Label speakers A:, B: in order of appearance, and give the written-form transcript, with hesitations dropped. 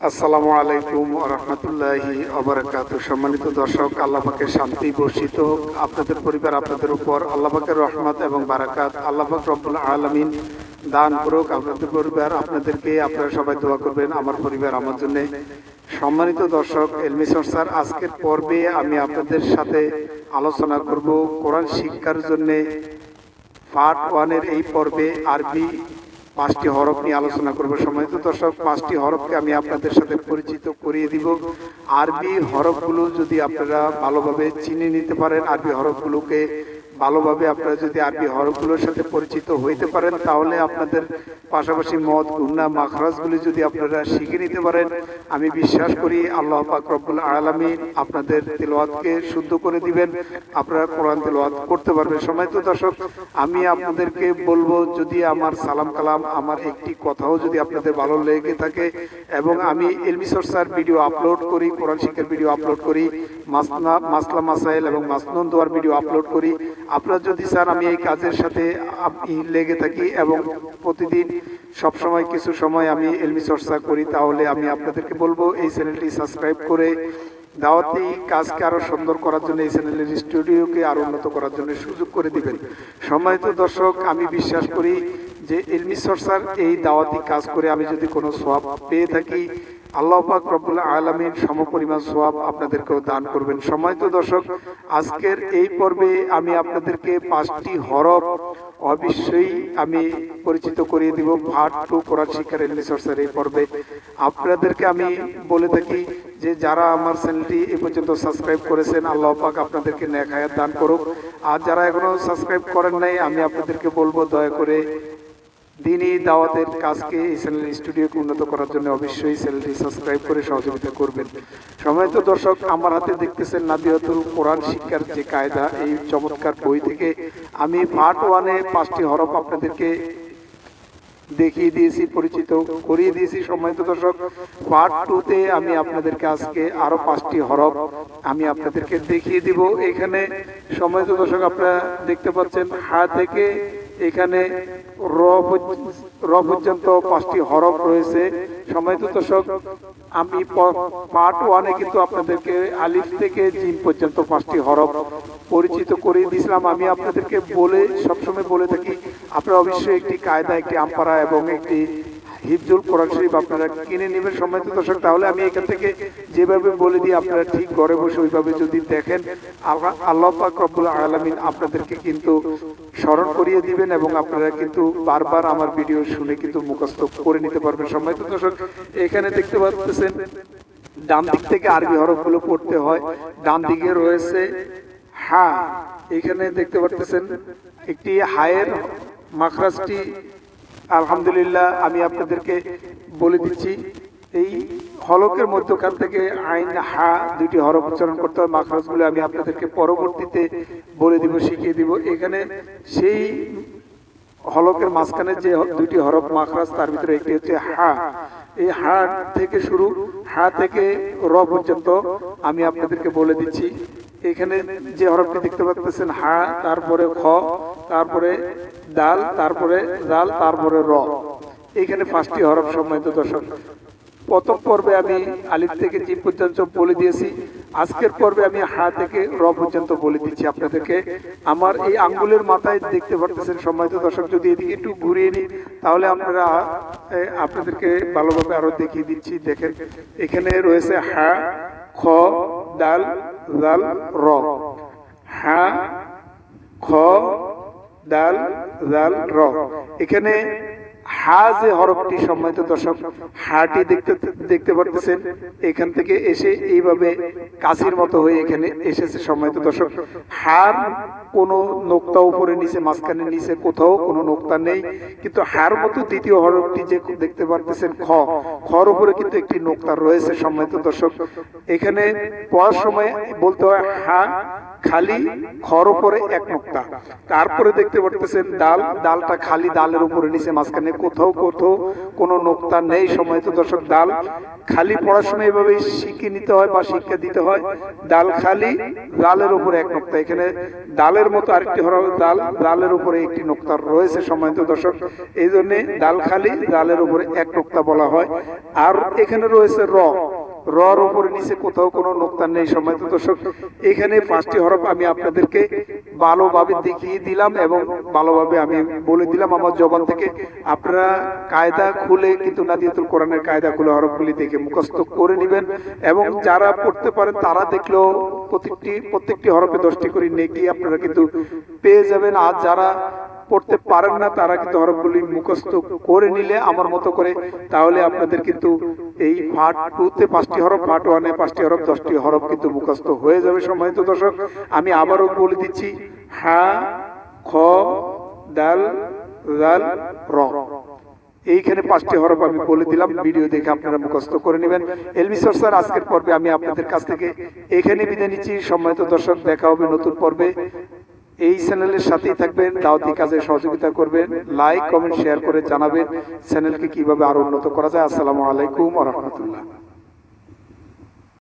A: আসসালামু আলাইকুম ওয়া রাহমাতুল্লাহি ওয়া বারাকাতুহু। সম্মানিত দর্শক, আল্লাহ পাকের শান্তি বর্ষিত হোক আপনাদের পরিবার, আপনাদের উপর। আল্লাহ পাকের রহমত এবং বারাকাত আল্লাহ পাক রব্বুল আলামিন দান করুক আপনাদের পরিবার, আপনাদেরকে। আপনারা সবাই দোয়া করবেন আমার পরিবার, আমার জন্য। সম্মানিত দর্শক, এলমি চর্চার আজকের পর্বে আমি আপনাদের সাথে আলোচনা করব কোরআন শিক্ষার জন্য পার্ট 1 এর এই পর্বে আরবি 5টি হরফ নিয়ে আলোচনা করব। সম্মানিত দর্শক, 5টি হরফকে আমি আপনাদের সাথে পরিচিত করিয়ে দিব। আরবি হরফগুলো যদি আপনারা ভালোভাবে চিনে নিতে পারেন, আরবি হরফগুলোকে ভালোভাবে আপনারা যদি আরবি হরফগুলোর সাথে পরিচিত হইতে পারেন, তাহলে আপনাদের পাশাপাশি মদ, গুন্না, মাখরাজগুলি যদি আপনারা শিখে নিতে পারেন, আমি বিশ্বাস করি আল্লাহ পাক রব্বুল আলামিন আপনাদের তিলাওয়াতকে শুদ্ধ করে দিবেন, আপনারা কোরআন তিলাওয়াত করতে পারবেন। সম্মানিত দর্শক, আমি আপনাদেরকে বলবো, যদি আমার সালাম কালাম, আমার একটি কথাও যদি আপনাদের ভালো লেগে থাকে, এবং আমি এলমি চর্চার ভিডিও আপলোড করি, কোরআন শিক্ষার ভিডিও আপলোড করি, মাসলা মাসাইল এবং মাসনুন দোয়ার ভিডিও আপলোড করি, আপনারা যদি চান আমি এই কাজের সাথে লেগে থাকি এবং প্রতিদিন সবসময় কিছু সময় আমি এলমি চর্চা করি, তাহলে আমি আপনাদেরকে বলবো এই চ্যানেলটি সাবস্ক্রাইব করে দাওয়াতি কাজকে আরো সুন্দর করার জন্য, এই চ্যানেলের স্টুডিওকে আরো উন্নত করার জন্য সুযোগ করে দিবেন। সম্মানিত দর্শক, আমি বিশ্বাস করি যে এলমি চর্চার এই দাওয়াতি কাজ করে আমি যদি কোনো সওয়াব পেয়ে থাকি, আল্লাহ পাক রব্বুল আলামিন সমপরিমাণ সওয়াব আপনাদেরকেও দান করবেন। সম্মানিত দর্শক, আজকের এই পর্বে আমি আপনাদেরকে 5টি হরফ অবশ্যই আমি পরিচিত করিয়ে দিব। পার্ট 2 কোরআন শিক্ষার এলমি চর্চার এই পর্বে আপনাদেরকে আমি বলে থাকি যে যারা আমার চ্যানেলটি এ পর্যন্ত সাবস্ক্রাইব করেছেন, আল্লাহ পাক আপনাদেরকে নেক হায়াত দান করুক। আর যারা এখনো সাবস্ক্রাইব করেন নাই, আমি আপনাদেরকে বলবো দয়া করে দিনই দাওয়াতের কাজকে এই চ্যানেলের স্টুডিওকে উন্নত করার জন্য অবশ্যই চ্যানেলটি সাবস্ক্রাইব করে সহযোগিতা করবেন। সম্মানিত দর্শক, আমার হাতে দেখতেছেন নাদিয়াতুল কোরআন শিক্ষার যে কায়দা, এই চমৎকার বই থেকে আমি পার্ট 1 এ 5টি হরফ আপনাদেরকে দেখিয়ে দিয়েছি, পরিচিত করিয়ে দিয়েছি। সম্মানিত দর্শক, পার্ট 2 তে আমি আপনাদেরকে আজকে আরো 5টি হরফ আমি আপনাদেরকে দেখিয়ে দিব। এখানে সম্মানিত দর্শক, আপনারা দেখতে পাচ্ছেন হা থেকে এখানে র পর্যন্ত 5টি হরফ রয়েছে। সম্মানিত দর্শক, আমি পার্ট 1 এ কিন্তু আপনাদেরকে আলিফ থেকে জিম পর্যন্ত 5টি হরফ পরিচিত করে দিয়েছিলাম। আমি আপনাদেরকে সবসময় বলে থাকি, আপনারা অবশ্যই একটি কায়দা, একটি আমপারা এবং একটি হিফজুল কোরআন শরীফ আপনারা কিনে নেবেন। সম্মানিত দর্শক, তাহলে আমি এখান থেকে যেভাবে বলে দিই, আপনারা ঠিক ঘরে বসে ওইভাবে যদি দেখেন, আল্লাহ পাক রব্বুল আলামিন আপনাদেরকে কিন্তু স্মরণ করিয়ে দিবেন এবং আপনারা কিন্তু বারবার আমার ভিডিও শুনে কিন্তু মুখস্থ করে নিতে পারবেন। সম্মানিত দর্শক, এখানে দেখতে পাচ্ছেন ডান দিক থেকে আরবি হরফগুলো পড়তে হয়। ডান দিকে রয়েছে হা, এখানে দেখতে পাচ্ছেন একটি হায়ের মাখরাজটি আলহামদুলিল্লাহ আমি আপনাদেরকে বলে দিচ্ছি। এই হলকের মধ্যখান থেকে আইন হা 2টি হরফ উচ্চারণ করতে হয়। মাখরাজগুলো আমি আপনাদেরকে পরবর্তীতে বলে দিব, শিখিয়ে দিব। এখানে সেই হলকের মাঝখানে যে 2টি হরফ মাখরাজ, তার ভিতরে একটি হচ্ছে হা। এই হা থেকে শুরু, হা থেকে র পর্যন্ত আমি আপনাদেরকে বলে দিচ্ছি। এখানে যে হরফটি দেখতে পাচ্ছেন হা, তারপরে খ, তারপরে দাল, তারপরে জাল, তারপরে র। এখানে 5টি হরফ। সম্মানিত দর্শক, প্রথম পর্বে আমি আলিফ থেকে জিম পর্যন্ত বলে দিয়েছি। আজকের পর্বে আমি হা থেকে র পর্যন্ত বলে দিচ্ছি আপনাদেরকে। আমার এই আঙ্গুলের মাথায় দেখতে পাচ্ছেন সম্মানিত দর্শক, যদি এদিকে একটু ঘুরিয়ে নিই, তাহলে আপনাদেরকে ভালোভাবে আরো দেখিয়ে দিচ্ছি। দেখেন, এখানে রয়েছে হা, খ, দাল, জাল, র। হা, খ, দাল, জাল, র। এখানে হা যে হরফটি, সম্মানিত দর্শক, হাটি দেখতে পাচ্ছেন, এখান থেকে এসে এইভাবে কাছির মতো হয়ে এখানে এসেছে। সম্মানিত দর্শক, হার কোনো নোক্তা উপরে নিচে, মাঝখানে নিচে কোথাও কোনো নোক্তা নেই, কিন্তু হার মতো দ্বিতীয় হরফটি যে দেখতে পাচ্ছেন খ, খর উপরে কিন্তু একটি নোক্তা রয়েছে। সম্মানিত দর্শক, এখানে পড়ার সময় বলতে হয় হা খালি, খর উপরে এক নোক্তা। তারপরে দেখতে পাচ্ছেন ডাল, ডালটা খালি, ডালের উপরে নিচে, মাঝখানে কোথাও কোনো নোক্তা নেই। সম্মানিত দর্শক, ডাল খালি পড়ার সময় এভাবে শিখিয়ে নিতে হয় বা শিক্ষা দিতে হয়। ডাল খালি, ডালের উপরে এক নোক্তা। এখানে ডালের দালের মতো আরেকটি হরফ দাল, দালের উপরে একটি নোক্তা রয়েছে সম্মানিত দর্শক, এই জন্য দাল খালি, দালের উপরে এক নোক্তা বলা হয়। আর এখানে রয়েছে র, রর উপরে নিচে কোথাও কোনো নোক্তা নেই সম্মানিত দর্শক। এখানে 5টি হরফ আমি আপনাদেরকে ভালোভাবে দেখিয়ে দিলাম এবং ভালোভাবে আমি বলে দিলাম আমার জবান থেকে। আপনারা কায়দা খুলে কিন্তু নাদিয়াতুল কোরআনের কায়দা খুলে হরফগুলি দেখে মুখস্থ করে নেবেন এবং যারা পড়তে পারেন তারা দেখলেও প্রত্যেকটি হরফে 10টি করে নেকি আপনারা কিন্তু পেয়ে যাবেন। আর যারা পড়তে পারেন না তারা কিন্তু হরফগুলি মুখস্থ করে নিলে আমার মতো করে, তাহলে আপনাদের কিন্তু এই পার্ট 2 তে 5টি হরফ, পার্ট 1 এ 5টি হরফ, 10টি হরফ কিন্তু মুখস্থ হয়ে যাবে সম্মানিত দর্শক। আমি আবারও বলে দিচ্ছি, হা, খ, দাল, জাল, র, এইখানে 5টি হরফ আমি বলে দিলাম। ভিডিও দেখে আপনারা মুখস্থ করে নেবেন। এলবি চর্চার আজকের পর্বে আমি আপনাদের কাছ থেকে এখানে বিদায় নিচ্ছি সম্মানিত দর্শক। দেখা হবে নতুন পর্বে। এই চ্যানেলের সাথেই থাকবেন, দাওয়াতি কাজে সহযোগিতা করবেন, লাইক কমেন্ট শেয়ার করে জানাবেন চ্যানেলকে কিভাবে আরো উন্নত করা যায়। আসসালামু আলাইকুম ওয়া রাহমাতুল্লাহ।